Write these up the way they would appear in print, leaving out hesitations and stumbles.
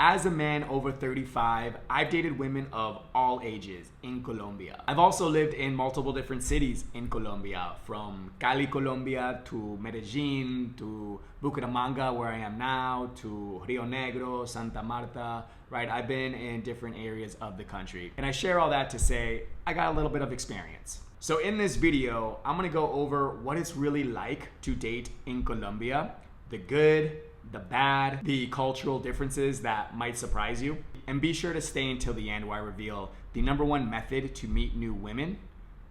As a man over 35, I've dated women of all ages in Colombia. I've also lived in multiple different cities in Colombia, from Cali, Colombia, to Medellín, to Bucaramanga, where I am now, to Rio Negro, Santa Marta, right? I've been in different areas of the country. And I share all that to say I got a little bit of experience. So in this video, I'm gonna go over what it's really like to date in Colombia, the good, the bad, the cultural differences that might surprise you. And be sure to stay until the end where I reveal the #1 method to meet new women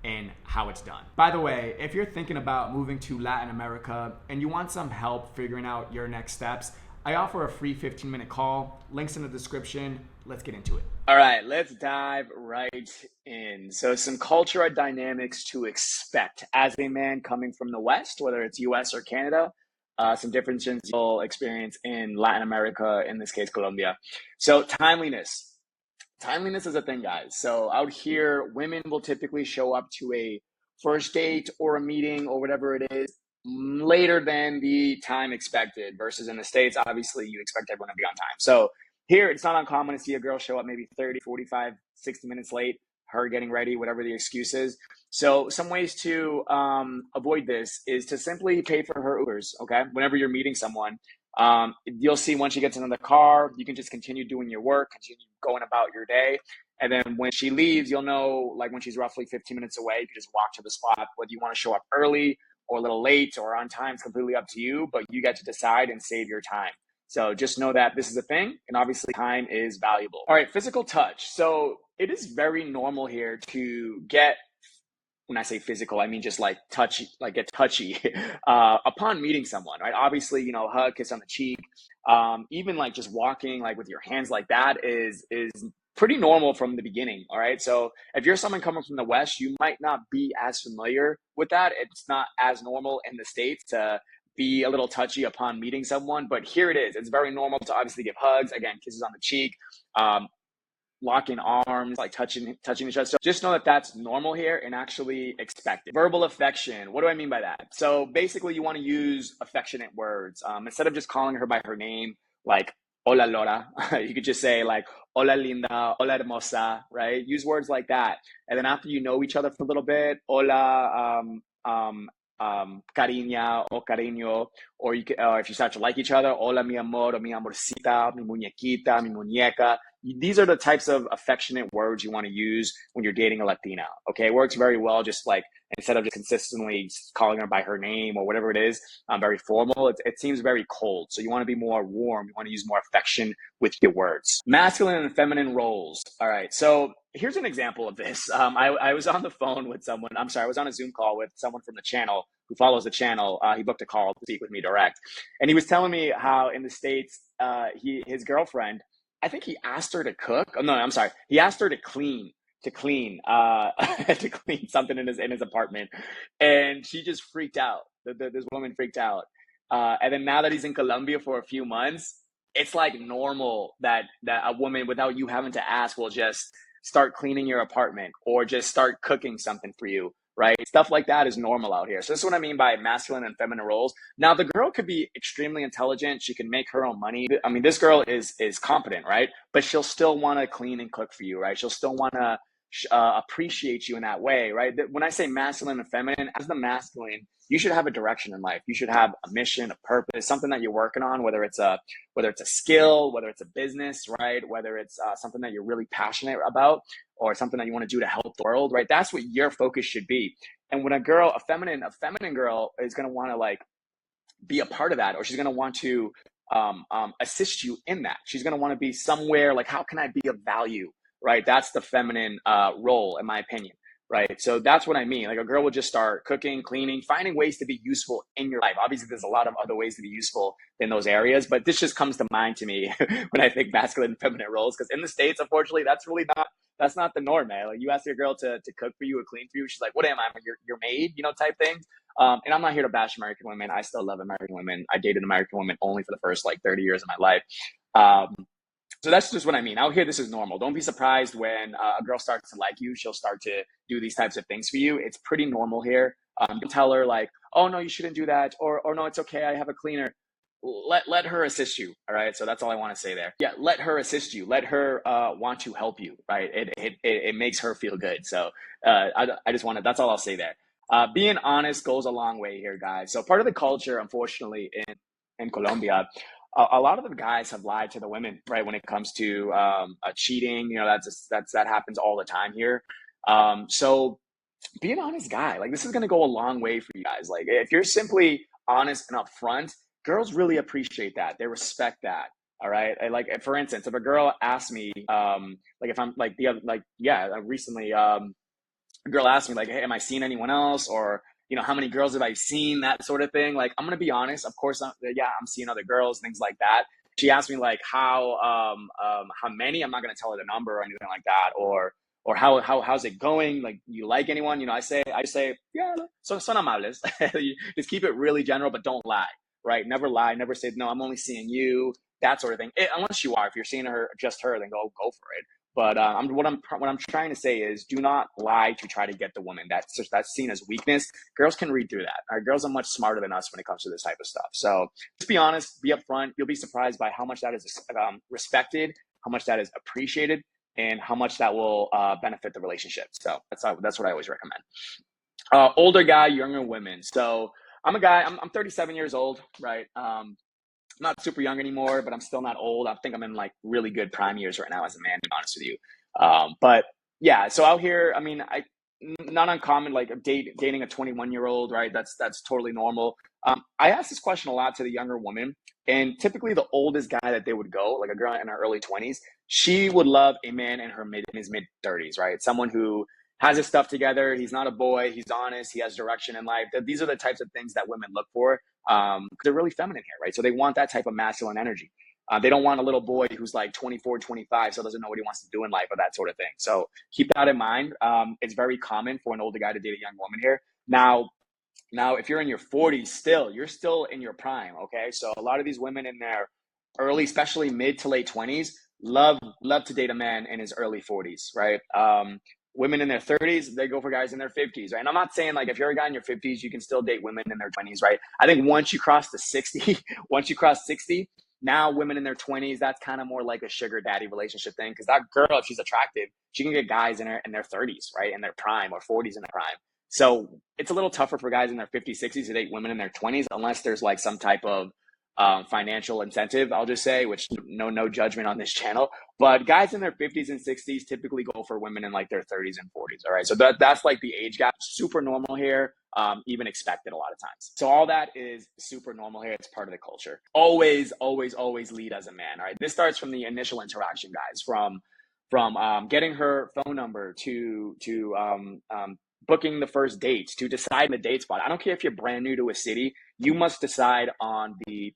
and how it's done. By the way, if you're thinking about moving to Latin America and you want some help figuring out your next steps, I offer a free 15-minute call. Links in the description. Let's get into it. All right, let's dive right in. So some cultural dynamics to expect as a man coming from the West, whether it's US or Canada. Some differences you'll experience in Latin America, in this case, Colombia. So timeliness. Timeliness is a thing, guys. So out here, women will typically show up to a first date or a meeting or whatever it is later than the time expected, versus in the States, obviously, you expect everyone to be on time. So here, it's not uncommon to see a girl show up maybe 30, 45, 60 minutes late, her getting ready, whatever the excuse is. So some ways to avoid this is to simply pay for her Ubers, okay? Whenever you're meeting someone, you'll see once she gets into the car, you can just continue doing your work, continue going about your day. And then when she leaves, you'll know, like when she's roughly 15 minutes away, you can just walk to the spot. Whether you want to show up early or a little late or on time, it's completely up to you, but you get to decide and save your time. So just know that this is a thing, and obviously time is valuable. All right, physical touch. So it is very normal here to get, when I say physical, I mean just like touchy, like get touchy upon meeting someone, right? Obviously, you know, hug, kiss on the cheek, even like just walking like with your hands like that is pretty normal from the beginning, all right? So if you're someone coming from the West, you might not be as familiar with that. It's not as normal in the States to be a little touchy upon meeting someone, but here it is. It's very normal to obviously give hugs, again, kisses on the cheek, locking arms, like touching each other. So just know that that's normal here and actually expected. Verbal affection. What do I mean by that? So basically, you want to use affectionate words. Instead of just calling her by her name, like hola Laura, you could just say like hola linda, hola hermosa, right? Use words like that. And then after you know each other for a little bit, hola, cariña or cariño, or you can, if you start to like each other, hola mi amor, or mi amorcita, mi muñequita, mi muñeca. These are the types of affectionate words you want to use when you're dating a Latina. Okay, it works very well. Just like instead of just consistently calling her by her name or whatever it is, very formal. It seems very cold. So you want to be more warm. You want to use more affection with your words. Masculine and feminine roles. All right, so here's an example of this. I was on the phone with someone. I'm sorry, I was on a Zoom call with someone from the channel who follows the channel. He booked a call to speak with me direct, and he was telling me how in the States, his girlfriend, I think he asked her to cook. Oh, no, I'm sorry. He asked her to clean, to clean something in his apartment, and she just freaked out. This woman freaked out. And then now that he's in Colombia for a few months, it's like normal that a woman, without you having to ask, will just start cleaning your apartment or just start cooking something for you, right? Stuff like that is normal out here. So this is what I mean by masculine and feminine roles. Now, the girl could be extremely intelligent. She can make her own money. I mean, this girl is competent, right? But she'll still want to clean and cook for you, right? She'll still want to appreciate you in that way, right? When I say masculine and feminine, as the masculine, you should have a direction in life. You should have a mission, a purpose, something that you're working on, whether it's a skill, whether it's a business, right? Whether it's something that you're really passionate about or something that you want to do to help the world, right? That's what your focus should be. And when a feminine girl is going to want to like be a part of that, or she's going to want to assist you in that. She's going to want to be somewhere like, how can I be of value, right? That's the feminine role, in my opinion, right? So that's what I mean. Like a girl will just start cooking, cleaning, finding ways to be useful in your life. Obviously, there's a lot of other ways to be useful in those areas, but this just comes to mind to me when I think masculine and feminine roles, because in the States, unfortunately, that's not the norm, man. Like you ask your girl to cook for you or clean for you, she's like, what am I, your maid, type thing. And I'm not here to bash American women. I still love American women. I dated American women only for the first like 30 years of my life. So that's just what I mean. Out here, this is normal. Don't be surprised when a girl starts to like you. She'll start to do these types of things for you. It's pretty normal here. Don't tell her like, oh, no, you shouldn't do that. Or no, it's okay. I have a cleaner. let her assist you. All right. So that's all I want to say there. Yeah. Let her assist you. Let her want to help you. Right. It makes her feel good. So I just want to, that's all I'll say there. Being honest goes a long way here, guys. So part of the culture, unfortunately, in Colombia, a lot of the guys have lied to the women, right? When it comes to cheating, that happens all the time here. So be an honest guy. Like this is gonna go a long way for you guys. Like if you're simply honest and upfront, girls really appreciate that. They respect that. All right. Like for instance, if a girl asks me, like if I'm like the other, like yeah, recently, a girl asked me like, "Hey, am I seeing anyone else?" Or how many girls have I seen? That sort of thing. Like I'm gonna be honest. Of course, yeah, I'm seeing other girls, things like that. She asked me like how many. I'm not gonna tell her the number or anything like that. Or how's it going? Like you like anyone? I say yeah. So son amables. Just keep it really general, but don't lie. Right? Never lie. Never say no. I'm only seeing you. That sort of thing. Unless you are, if you're seeing her, just her, then go for it. But what I'm trying to say is, do not lie to try to get the woman. That's seen as weakness. Girls can read through that. Our girls are much smarter than us when it comes to this type of stuff. So just be honest, be upfront. You'll be surprised by how much that is respected, how much that is appreciated, and how much that will benefit the relationship. So that's what I always recommend. Older guy, younger women. So I'm a guy. I'm 37 years old, right? Not super young anymore, but I'm still not old. I think I'm in like really good prime years right now as a man, to be honest with you. But yeah, so out here, I mean, not uncommon like dating a 21-year-old, right? That's totally normal. I ask this question a lot to the younger woman, and typically the oldest guy that they would go, like a girl in her early 20s, she would love a man in his mid 30s, right? Someone who has his stuff together. He's not a boy. He's honest. He has direction in life. These are the types of things that women look for. They're really feminine here, right? So they want that type of masculine energy. They don't want a little boy who's like 24, 25, so doesn't know what he wants to do in life or that sort of thing. So keep that in mind. It's very common for an older guy to date a young woman here. Now, if you're in your 40s still, you're still in your prime, okay? So a lot of these women in their early, especially mid to late 20s, love to date a man in his early 40s, right? Women in their 30s, they go for guys in their 50s, right? And I'm not saying like if you're a guy in your 50s, you can still date women in their 20s, right? I think once you cross the 60, once you cross 60, now women in their 20s, that's kind of more like a sugar daddy relationship thing. Because that girl, if she's attractive, she can get guys in their 30s, right? In their prime, or 40s in their prime. So it's a little tougher for guys in their 50s, 60s to date women in their 20s, unless there's like some type of financial incentive, I'll just say, which no judgment on this channel. But guys in their 50s and 60s typically go for women in like their 30s and 40s. All right. So that's like the age gap. Super normal here, even expected a lot of times. So all that is super normal here. It's part of the culture. Always, always, always lead as a man. All right. This starts from the initial interaction, guys, from getting her phone number to booking the first dates, to decide the date spot. I don't care if you're brand new to a city, you must decide on the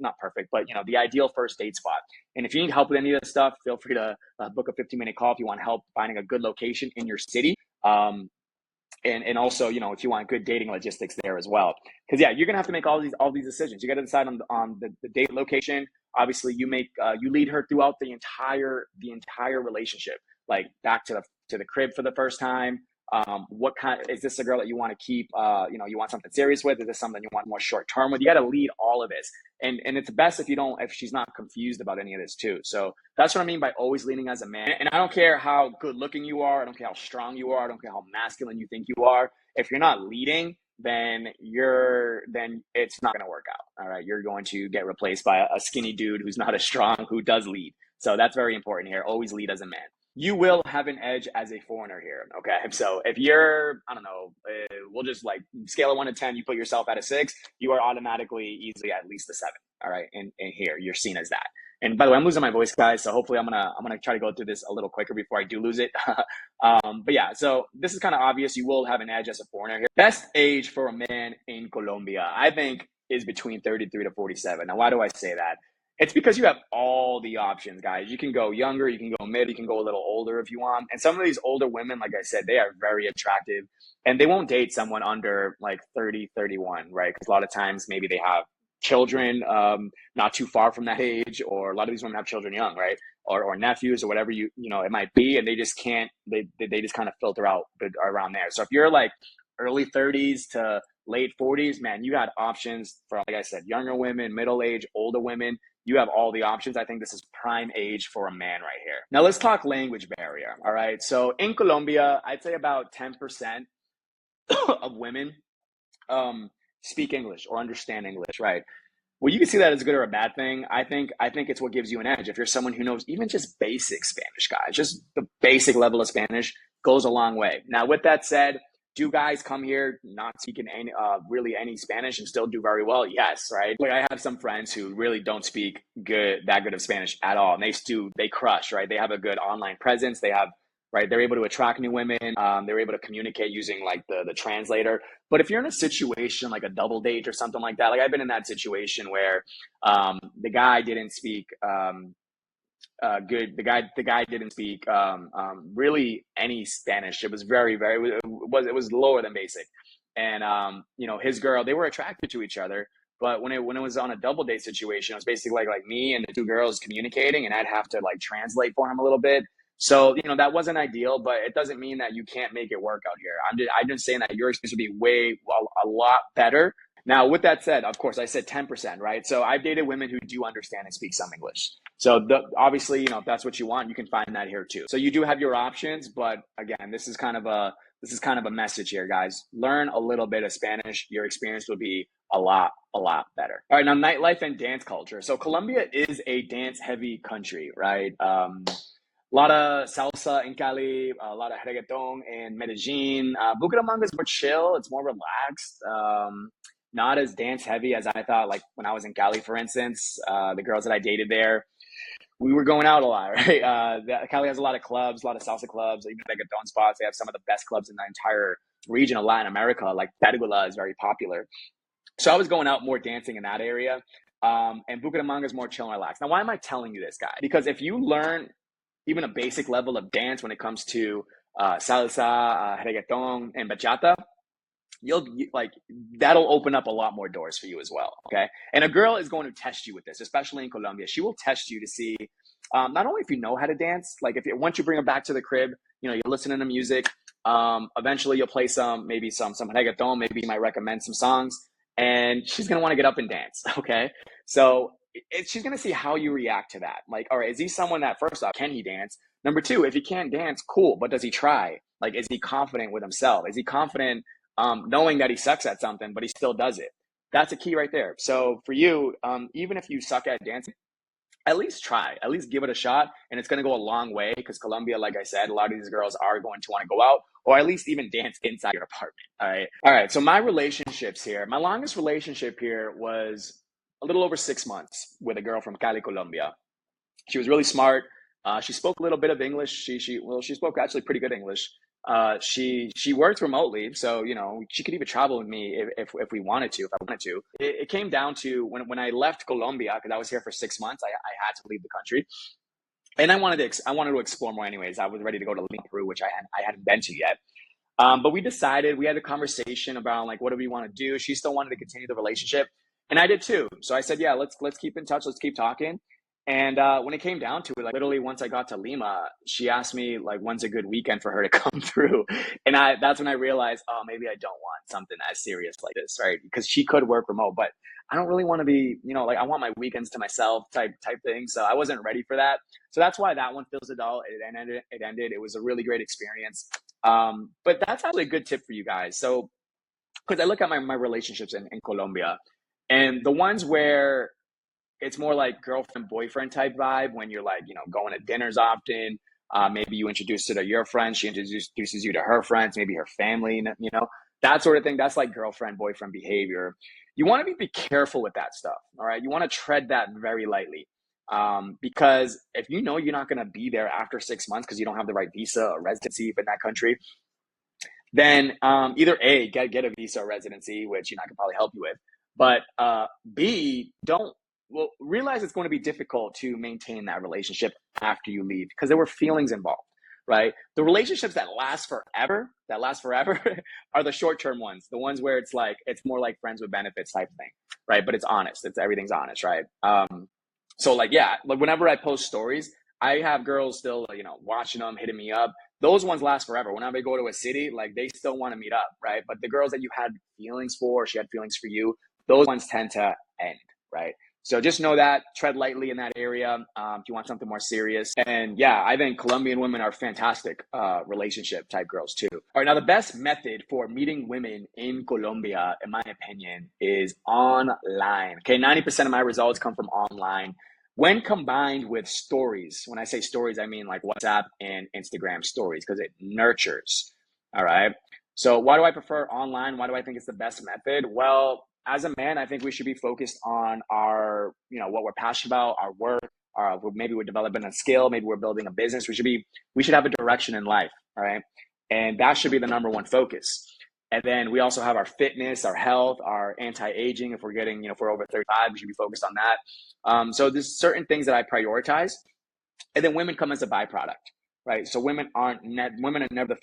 not perfect, but the ideal first date spot. And if you need help with any of this stuff, feel free to book a 15-minute call if you want help finding a good location in your city. And also, if you want good dating logistics there as well. Because yeah, you're gonna have to make all these decisions. You got to decide on the date location. Obviously, you lead her throughout the entire relationship, like back to the crib for the first time. What kind is this a girl that you want to keep? You want something serious with? Is this something you want more short term with? You got to lead all of this, and it's best if she's not confused about any of this too. So that's what I mean by always leading as a man. And I don't care how good looking you are. I don't care how strong you are. I don't care how masculine you think you are. If you're not leading, then it's not going to work out. All right, you're going to get replaced by a skinny dude who's not as strong, who does lead. So that's very important here. Always lead as a man. You will have an edge as a foreigner here. Okay. So if you're, I don't know, we'll just like scale of 1 to 10, you put yourself at a 6, you are automatically easily at least a 7. All right. And here you're seen as that. And by the way, I'm losing my voice, guys. So hopefully I'm going to try to go through this a little quicker before I do lose it. But yeah, so this is kind of obvious. You will have an edge as a foreigner here. Best age for a man in Colombia, I think, is between 33 to 47. Now, why do I say that? It's because you have all the options, guys. You can go younger, you can go mid, you can go a little older if you want. And some of these older women, like I said, they are very attractive, and they won't date someone under like 30, 31, right? Because a lot of times maybe they have children not too far from that age, or a lot of these women have children young, right? Or nephews or whatever it might be, and they just can't, they just kind of filter out around there. So if you're like early 30s to late 40s, man, you got options from, like I said, younger women, middle age, older women. You have all the options. I think this is prime age for a man right here. Now let's talk language barrier. All right. So in Colombia, I'd say about 10% of women speak English or understand English, right? Well, you can see that as a good or a bad thing. I think it's what gives you an edge. If you're someone who knows even just basic Spanish, guys, just the basic level of Spanish goes a long way. Now, with that said, do guys come here not speaking any really any Spanish and still do very well? Yes, right. Like I have some friends who really don't speak that good of Spanish at all, and they crush, right? They have a good online presence. They have right. They're able to attract new women. They're able to communicate using like the translator. But if you're in a situation like a double date or something like that, like I've been in that situation where the guy didn't speak good. The guy didn't speak really any Spanish. It was it was lower than basic, and his girl, they were attracted to each other. But when it was on a double date situation, it was basically like me and the two girls communicating, and I'd have to like translate for him a little bit. So that wasn't ideal, but it doesn't mean that you can't make it work out here. I'm just saying that your experience would be a lot better. Now, with that said, of course, I said 10%, right? So I've dated women who do understand and speak some English. So obviously, if that's what you want, you can find that here too. So you do have your options, but again, this is kind of a message here, guys. Learn a little bit of Spanish. Your experience will be a lot better. All right, now nightlife and dance culture. So Colombia is a dance-heavy country, right? A lot of salsa in Cali, a lot of reggaeton in Medellín. Bucaramanga is more chill. It's more relaxed. Not as dance heavy as I thought. Like when I was in Cali, for instance, the girls that I dated there, we were going out a lot, right? Cali has a lot of clubs, a lot of salsa clubs, even reggaeton spots. They have some of the best clubs in the entire region of Latin America. Like Pergola is very popular. So I was going out more dancing in that area. And Bucaramanga is more chill and relaxed. Now, why am I telling you this, guy? Because if you learn even a basic level of dance when it comes to salsa, reggaeton, and bachata, that'll open up a lot more doors for you as well. Okay. And a girl is going to test you with this, especially in Colombia. She will test you to see not only if you know how to dance, like once you bring her back to the crib, you're listening to music. Eventually you'll play some reggaeton, maybe you might recommend some songs, and she's going to want to get up and dance. Okay. So she's going to see how you react to that. Like, all right, is he someone that, first off, can he dance? Number two, if he can't dance, cool, but does he try? Like, is he confident with himself? Is he confident knowing that he sucks at something, but he still does it? That's a key right there. So for you, even if you suck at dancing, at least try, at least give it a shot. And it's going to go a long way because Colombia, like I said, a lot of these girls are going to want to go out or at least even dance inside your apartment. All right. All right. So my relationships here, my longest relationship here was a little over 6 months with a girl from Cali, Colombia. She was really smart. She spoke a little bit of English. She spoke actually pretty good English. She worked remotely, so she could even travel with me if we wanted to, if I wanted to. It came down to when I left Colombia, because I was here for 6 months, I had to leave the country, and I wanted to explore more. Anyways, I was ready to go to Lima, Peru, which I hadn't been to yet. But we had a conversation about like what do we want to do. She still wanted to continue the relationship, and I did too. So I said, yeah, let's keep in touch, let's keep talking. And when it came down to it, like literally once I got to Lima, she asked me like, when's a good weekend for her to come through? And that's when I realized, oh, maybe I don't want something as serious like this, right? Because she could work remote, but I don't really want to be, like I want my weekends to myself type thing. So I wasn't ready for that. So that's why that one feels adult. It ended. It was a really great experience. But that's actually a good tip for you guys. So, because I look at my relationships in Colombia, and the ones where it's more like girlfriend boyfriend type vibe, when you're like going to dinners often, maybe you introduce her to your friends, she introduces you to her friends, maybe her family, that sort of thing. That's like girlfriend boyfriend behavior. You want to be careful with that stuff. All right, you want to tread that very lightly, because if you're not going to be there after 6 months because you don't have the right visa or residency in that country, then either A, get a visa or residency, which I could probably help you with, but B, realize it's going to be difficult to maintain that relationship after you leave because there were feelings involved, right? The relationships that last forever are the short-term ones, the ones where it's more like friends with benefits type thing, right? But it's honest. Everything's honest, right? So like whenever I post stories, I have girls still, watching them, hitting me up. those ones last forever. Whenever they go to a city, like they still want to meet up, right? But the girls that you had feelings for, she had feelings for you, those ones tend to end, right? So just know that, tread lightly in that area if you want something more serious. And yeah, I think Colombian women are fantastic relationship type girls too. All right, now the best method for meeting women in Colombia, in my opinion, is online. Okay, 90% of my results come from online. When combined with stories, when I say stories, I mean like WhatsApp and Instagram stories because it nurtures. All right. So why do I prefer online? Why do I think it's the best method? Well, as a man, I think we should be focused on our, what we're passionate about, our work, maybe we're developing a skill, maybe we're building a business. We should have a direction in life. All right. And that should be the number one focus. And then we also have our fitness, our health, our anti-aging. If we're getting, if we're over 35, we should be focused on that. So there's certain things that I prioritize, and then women come as a byproduct, right? So women are never the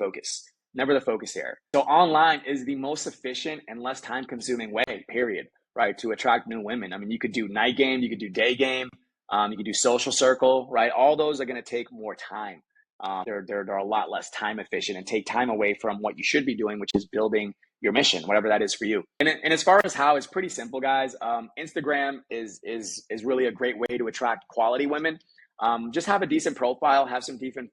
focus here. So online is the most efficient and less time-consuming way, period, right, to attract new women. I mean, you could do night game, you could do day game, you could do social circle, right? All those are going to take more time. They're a lot less time efficient and take time away from what you should be doing, which is building your mission, whatever that is for you. And as far as how, it's pretty simple, guys. Instagram is really a great way to attract quality women. Just have a decent profile, have some decent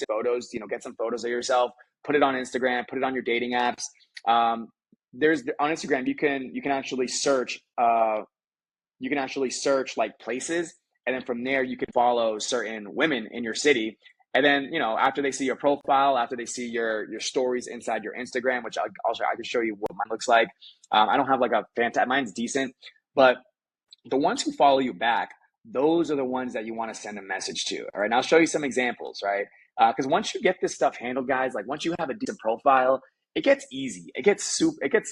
photos, get some photos of yourself, put it on Instagram, put it on your dating apps. There's on Instagram, you can actually search, like places. And then from there, you can follow certain women in your city. And then, after they see your profile, after they see your stories inside your Instagram, which I can show you what mine looks like. I don't have like mine's decent, but the ones who follow you back, those are the ones that you want to send a message to. All right. And I'll show you some examples, right? Because once you get this stuff handled, guys, like once you have a decent profile, it gets easy. It gets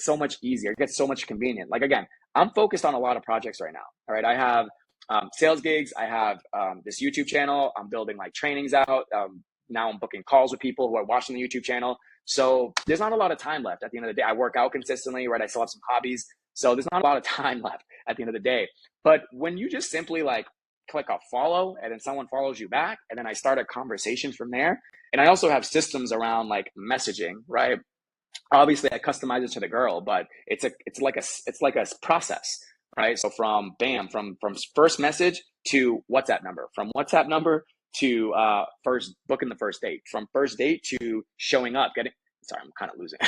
so much easier. It gets so much convenient. Like, again, I'm focused on a lot of projects right now. All right. I have sales gigs. I have this YouTube channel. I'm building like trainings out. Now I'm booking calls with people who are watching the YouTube channel. So there's not a lot of time left at the end of the day. I work out consistently, right? I still have some hobbies. So there's not a lot of time left at the end of the day. But when you just simply like click a follow and then someone follows you back and then I start a conversation from there. And I also have systems around like messaging, right? Obviously I customize it to the girl, but it's like a process, right? So from first message to WhatsApp number, from WhatsApp number to first booking the first date, from first date to showing up, I'm kind of losing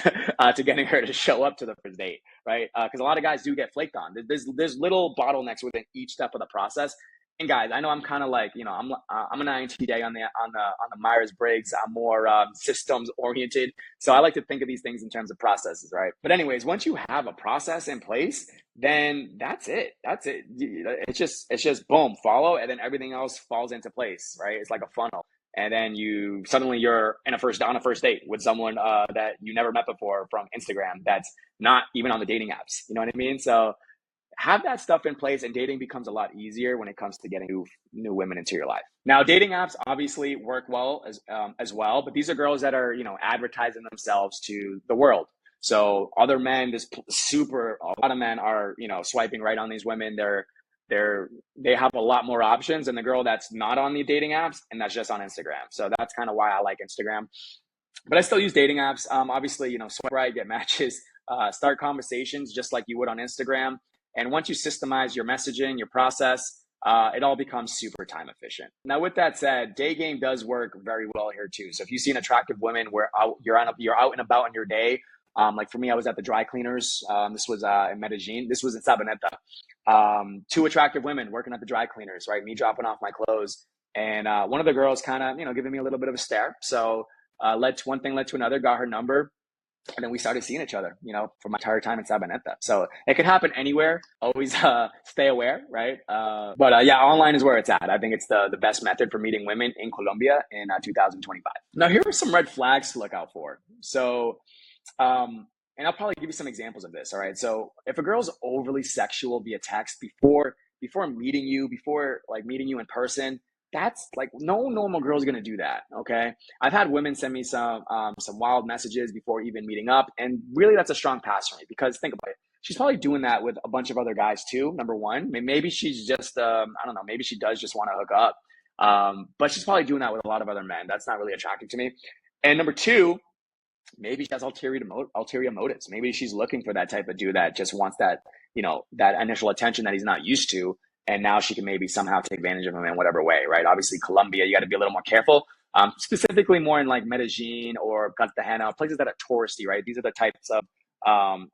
to getting her to show up to the first date, right? Because a lot of guys do get flaked on. There's little bottlenecks within each step of the process. And guys, I know I'm kind of like, I'm an INTJ on the Myers-Briggs. I'm more systems oriented. So I like to think of these things in terms of processes, right? But anyways, once you have a process in place, then that's it. It's just boom, follow, and then everything else falls into place, right? It's like a funnel. And then you're on a first date with someone that you never met before from Instagram. That's not even on the dating apps. You know what I mean? So have that stuff in place, and dating becomes a lot easier when it comes to getting new women into your life. Now, dating apps obviously work well as well, but these are girls that are, advertising themselves to the world. So other men, a lot of men are, swiping right on these women. They have a lot more options than the girl that's not on the dating apps and that's just on Instagram. So that's kind of why I like Instagram. But I still use dating apps. Obviously, swipe right, get matches, start conversations just like you would on Instagram. And once you systemize your messaging, your process, it all becomes super time efficient. Now, with that said, day game does work very well here too. So if you see an attractive woman where you're out and about on your day, like for me, I was at the dry cleaners. This was in Medellín. This was in Sabaneta. Two attractive women working at the dry cleaners, right? Me dropping off my clothes. And one of the girls kind of, giving me a little bit of a stare. So one thing led to another, got her number. And then we started seeing each other, for my entire time in Sabaneta. So it could happen anywhere. Always stay aware, right? But yeah, online is where it's at. I think it's the best method for meeting women in Colombia in 2025. Now, here are some red flags to look out for. So, and I'll probably give you some examples of this. All right. So if a girl's overly sexual via text before meeting you in person, that's like no normal girl is going to do that. Okay. I've had women send me some wild messages before even meeting up. And really that's a strong pass for me, because think about it. She's probably doing that with a bunch of other guys too. Number one, maybe she's just, I don't know, maybe she does just want to hook up. But she's probably doing that with a lot of other men. That's not really attractive to me. And number two, maybe she has ulterior motives. Maybe she's looking for that type of dude that just wants that, that initial attention that he's not used to. And now she can maybe somehow take advantage of him in whatever way, right? Obviously, Colombia, you got to be a little more careful. Specifically more in like Medellin or Cartagena, places that are touristy, right? These are the types of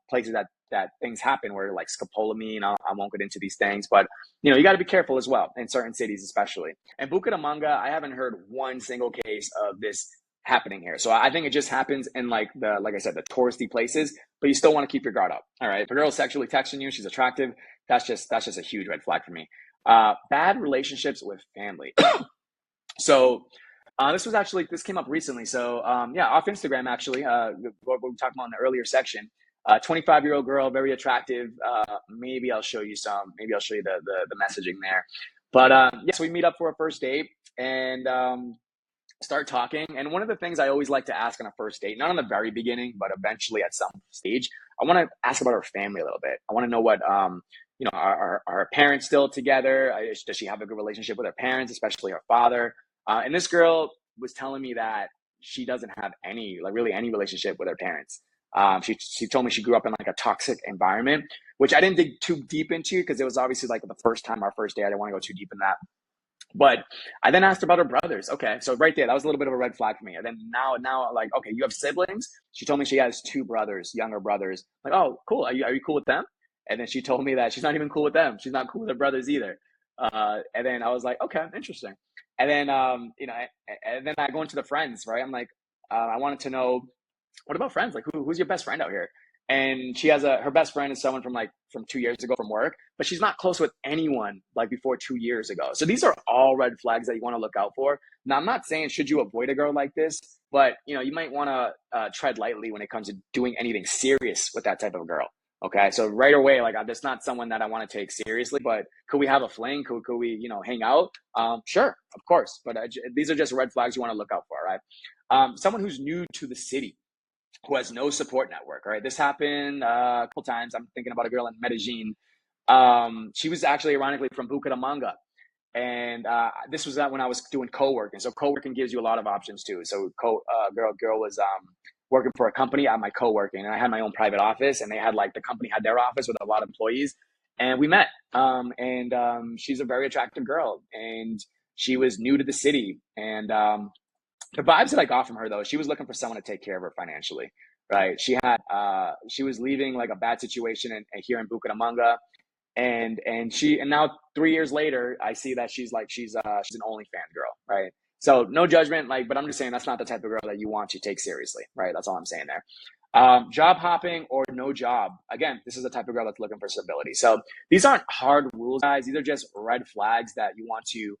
places that things happen where like scopolamine, I won't get into these things, but you got to be careful as well in certain cities, especially. And Bucaramanga, I haven't heard one single case of this happening here. So I think it just happens in like I said, the touristy places, but you still want to keep your guard up. All right. If a girl's sexually texting you, she's attractive. That's just a huge red flag for me. Bad relationships with family. So this came up recently. So off Instagram, actually, what we talked about in the earlier section, 25-year-old girl, very attractive. Maybe I'll show you the messaging there. But so we meet up for a first date and start talking. And one of the things I always like to ask on a first date, not on the very beginning, but eventually at some stage, I want to ask about her family a little bit. I want to know what, are her parents still together? Does she have a good relationship with her parents, especially her father? And this girl was telling me that she doesn't have any relationship with her parents. She told me she grew up in like a toxic environment, which I didn't dig too deep into because it was obviously like the first time, our first day. I didn't want to go too deep in that. But I then asked about her brothers. Okay, so right there, that was a little bit of a red flag for me. And then now, like, okay, you have siblings? She told me she has two brothers, younger brothers. Like, oh, cool. Are you cool with them? And then she told me that she's not even cool with them. She's not cool with her brothers either. And then I was like, okay, interesting. And then, and then I go into the friends, right? I'm like, I wanted to know, what about friends? Like, who's your best friend out here? And she has her best friend is someone from 2 years ago from work, but she's not close with anyone like before 2 years ago. So these are all red flags that you want to look out for. Now, I'm not saying should you avoid a girl like this, but you might want to tread lightly when it comes to doing anything serious with that type of girl. Okay, so right away, like, that's not someone that I want to take seriously, but could we have a fling? Could we, hang out? Sure, of course. But these are just red flags you want to look out for, right? Someone who's new to the city, who has no support network. All right, this happened a couple times. I'm thinking about a girl in Medellin. She was actually ironically from Bucaramanga, and this was when I was doing co-working. So co-working gives you a lot of options too. So girl was working for a company at my co-working, and I had my own private office, and they had the company had their office with a lot of employees, and we met. She's a very attractive girl, and she was new to the city, and the vibes that I got from her, though, she was looking for someone to take care of her financially, right? She was leaving like a bad situation here in Bucaramanga, and now 3 years later, I see that she's an OnlyFans girl, right? So no judgment, but I'm just saying that's not the type of girl that you want to take seriously, right? That's all I'm saying there. Job hopping or no job. Again, this is the type of girl that's looking for stability. So these aren't hard rules, guys. These are just red flags that you want to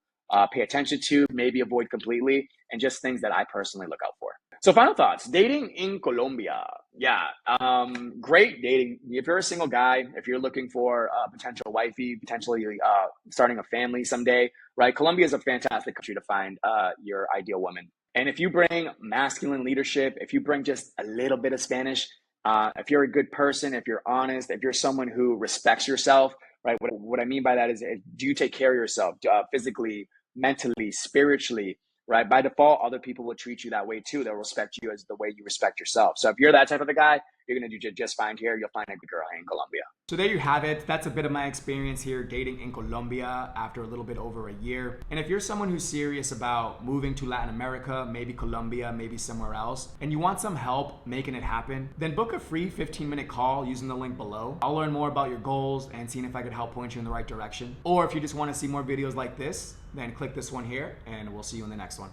pay attention to, maybe avoid completely, and just things that I personally look out for. So final thoughts, dating in Colombia. Yeah, great dating. If you're a single guy, if you're looking for a potential wifey, potentially starting a family someday, right? Colombia is a fantastic country to find your ideal woman. And if you bring masculine leadership, if you bring just a little bit of Spanish, if you're a good person, if you're honest, if you're someone who respects yourself, right? What I mean by that is, do you take care of yourself physically, mentally, spiritually, right? By default, other people will treat you that way too. They'll respect you as the way you respect yourself. So if you're that type of a guy, you're going to do just fine here. You'll find a good girl in Colombia. So there you have it. That's a bit of my experience here dating in Colombia after a little bit over a year. And if you're someone who's serious about moving to Latin America, maybe Colombia, maybe somewhere else, and you want some help making it happen, then book a free 15-minute call using the link below. I'll learn more about your goals and seeing if I could help point you in the right direction. Or if you just want to see more videos like this, then click this one here and we'll see you in the next one.